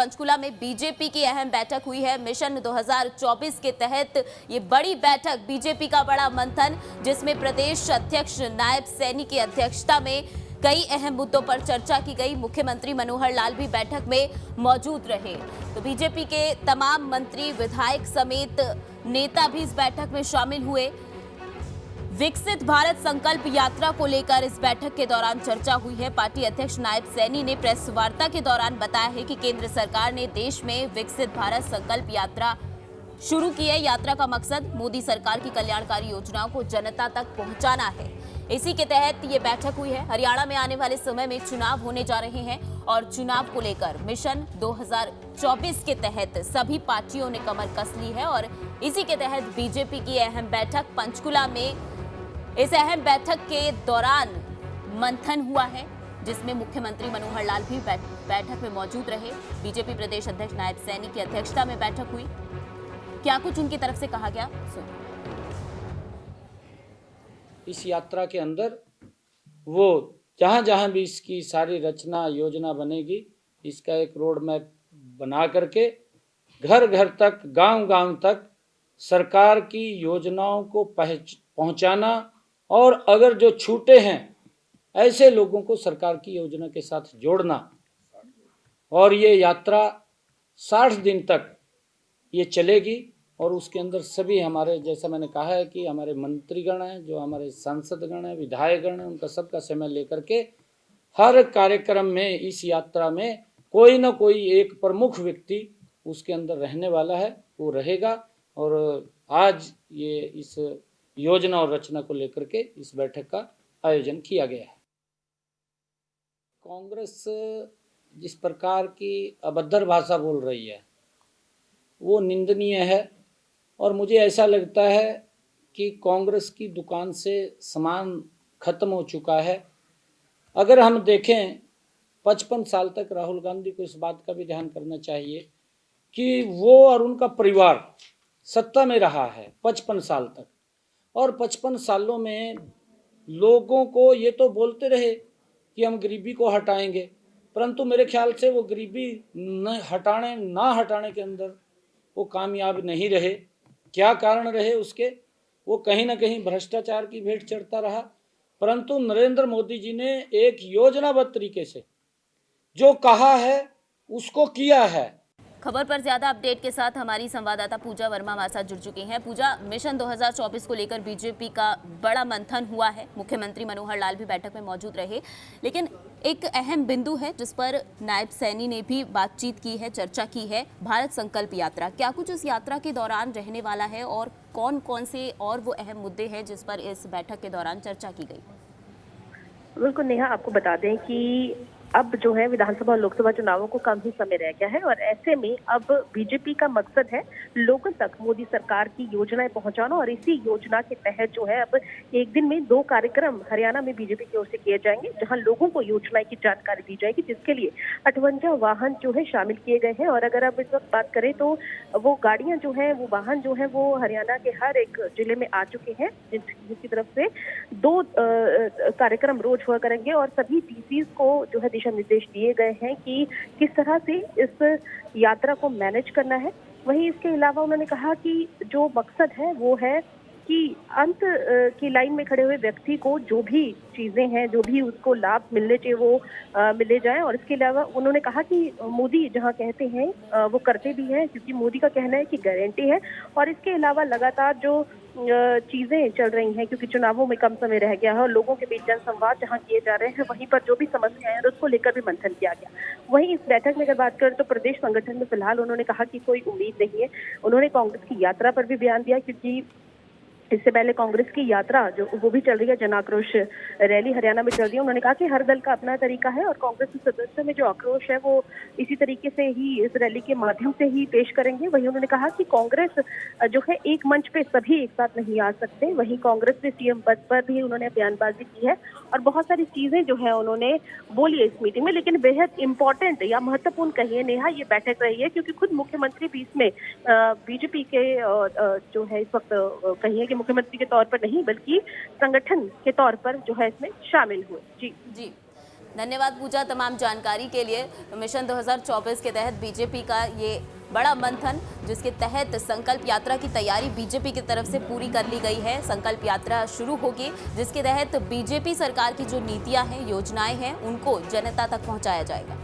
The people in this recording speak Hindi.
पंचकुला में बीजेपी की अहम बैठक हुई है। मिशन 2024 के तहत ये बड़ी बैठक, बीजेपी का बड़ा मंथन, जिसमें प्रदेश अध्यक्ष नायब सैनी की अध्यक्षता में कई अहम मुद्दों पर चर्चा की गई। मुख्यमंत्री मनोहर लाल भी बैठक में मौजूद रहे। तो बीजेपी के तमाम मंत्री, विधायक समेत नेता भी इस बैठक में शामिल हुए। विकसित भारत संकल्प यात्रा को लेकर इस बैठक के दौरान चर्चा हुई है। पार्टी अध्यक्ष नायब सैनी ने प्रेस वार्ता के दौरान बताया है कि केंद्र सरकार ने देश में विकसित भारत संकल्प यात्रा शुरू की है। यात्रा का मकसद मोदी सरकार की कल्याणकारी योजनाओं को जनता तक पहुंचाना है। इसी के तहत ये बैठक हुई है। हरियाणा में आने वाले समय में चुनाव होने जा रहे हैं और चुनाव को लेकर मिशन 2024 के तहत सभी पार्टियों ने कमर कस ली है और इसी के तहत बीजेपी की अहम बैठक पंचकुला में, इस अहम बैठक के दौरान मंथन हुआ है, जिसमें मुख्यमंत्री मनोहर लाल भी बैठक में मौजूद रहे। बीजेपी प्रदेश अध्यक्ष नायब सैनी की अध्यक्षता में बैठक हुई। क्या कुछ उनकी तरफ से कहा गया, सुनिए। इस यात्रा के अंदर वो जहाँ जहाँ भी इसकी सारी रचना योजना बनेगी, इसका एक रोड मैप बना करके घर घर तक, गांव गांव तक सरकार की योजनाओं को पहुंचाना और अगर जो छूटे हैं ऐसे लोगों को सरकार की योजना के साथ जोड़ना। और ये यात्रा 60 दिन तक ये चलेगी और उसके अंदर सभी हमारे, जैसा मैंने कहा है कि हमारे मंत्रीगण हैं, जो हमारे सांसदगण हैं, विधायकगण हैं, उनका सबका समय लेकर के हर कार्यक्रम में, इस यात्रा में कोई ना कोई एक प्रमुख व्यक्ति उसके अंदर रहने वाला है, वो रहेगा। और आज ये इस योजना और रचना को लेकर के इस बैठक का आयोजन किया गया है। कांग्रेस जिस प्रकार की अभद्र भाषा बोल रही है वो निंदनीय है और मुझे ऐसा लगता है कि कांग्रेस की दुकान से सामान खत्म हो चुका है। अगर हम देखें 55 साल तक राहुल गांधी को इस बात का भी ध्यान करना चाहिए कि वो और उनका परिवार सत्ता में रहा है 55 साल तक, और 55 सालों में लोगों को ये तो बोलते रहे कि हम गरीबी को हटाएंगे, परंतु मेरे ख्याल से वो गरीबी ना हटाने के अंदर वो कामयाब नहीं रहे। क्या कारण रहे उसके? वो कहीं ना कहीं भ्रष्टाचार की भेंट चढ़ता रहा। परंतु नरेंद्र मोदी जी ने एक योजनाबद्ध तरीके से जो कहा है उसको किया है। खबर पर ज्यादा अपडेट के साथ हमारी संवाददाता पूजा वर्मा हमारे साथ जुड़ चुकी हैं। पूजा, मिशन 2024 को लेकर बीजेपी का बड़ा मंथन हुआ है। मुख्यमंत्री मनोहर लाल भी बैठक में मौजूद रहे, लेकिन एक अहम बिंदु है जिस पर नायब सैनी ने भी बातचीत की है, चर्चा की है, भारत संकल्प यात्रा। क्या कुछ इस यात्रा के दौरान रहने वाला है और कौन कौन से और वो अहम मुद्दे हैं जिस पर इस बैठक के दौरान चर्चा की गई? बिल्कुल नेहा, आपको बता दें कि अब जो है विधानसभा और लोकसभा चुनावों को कम ही समय रह गया है और ऐसे में अब बीजेपी का मकसद है लोगों तक मोदी सरकार की योजनाएं पहुंचाना। और इसी योजना के तहत जो है अब एक दिन में 2 कार्यक्रम हरियाणा में बीजेपी की ओर से किए जाएंगे, जहां लोगों को योजनाएं की जानकारी दी जाएगी, जिसके लिए 58 वाहन जो है शामिल किए गए हैं। और अगर आप इस वक्त बात करें तो वो गाड़ियां जो है, वो वाहन जो है वो हरियाणा के हर एक जिले में आ चुके हैं, जिसकी तरफ से 2 कार्यक्रम रोज हुआ करेंगे और सभी डीसीज को जो है दिशा निर्देश दिए गए हैं कि किस तरह से इस यात्रा को मैनेज करना है। वहीं इसके अलावा उन्होंने कहा कि जो मकसद है वो है कि अंत की लाइन में खड़े हुए व्यक्ति को जो भी चीजें हैं, जो भी उसको लाभ मिलने चाहिए वो मिले जाएं। और इसके अलावा उन्होंने कहा कि मोदी जहां कहते हैं वो करते भी हैं, क्योंकि मोदी का कहना है कि गारंटी है। और इसके अलावा लगातार जो चीजें चल रही हैं, क्योंकि चुनावों में कम समय रह गया है और लोगों के बीच जनसंवाद जहां किए जा रहे हैं, वहीं पर जो भी समस्याएं हैं उसको लेकर भी मंथन किया गया। वहीं इस बैठक में अगर बात करें तो प्रदेश संगठन में फिलहाल उन्होंने कहा कि कोई उम्मीद नहीं है। उन्होंने कांग्रेस की यात्रा पर भी बयान दिया, क्योंकि इससे पहले कांग्रेस की यात्रा जो वो भी चल रही है, जन आक्रोश रैली हरियाणा में चल रही है। उन्होंने कहा कि हर दल का अपना तरीका है और कांग्रेस के सदस्यों में जो आक्रोश है वो इसी तरीके से ही इस रैली के माध्यम से ही पेश करेंगे। वहीं उन्होंने कहा कि कांग्रेस जो है एक मंच पे सभी एक साथ नहीं आ सकते। वहीं कांग्रेस ने सीएम पद पर भी उन्होंने बयानबाजी की है और बहुत सारी चीजें जो है उन्होंने बोली है इस मीटिंग में। लेकिन बेहद इंपॉर्टेंट या महत्वपूर्ण कहिए नेहा ये बैठक रही है, क्योंकि खुद मुख्यमंत्री भी इसमें बीजेपी के जो है इस वक्त कहिए कि मुख्यमंत्री के तौर पर नहीं बल्कि संगठन के तौर पर जो है इसमें शामिल हुए। जी। धन्यवाद पूजा तमाम जानकारी के लिए। मिशन 2024 के तहत बीजेपी का ये बड़ा मंथन, जिसके तहत संकल्प यात्रा की तैयारी बीजेपी की तरफ से पूरी कर ली गई है। संकल्प यात्रा शुरू होगी, जिसके तहत बीजेपी सरकार की जो नीतियां हैं, योजनाएं हैं, उनको जनता तक पहुंचाया जाएगा।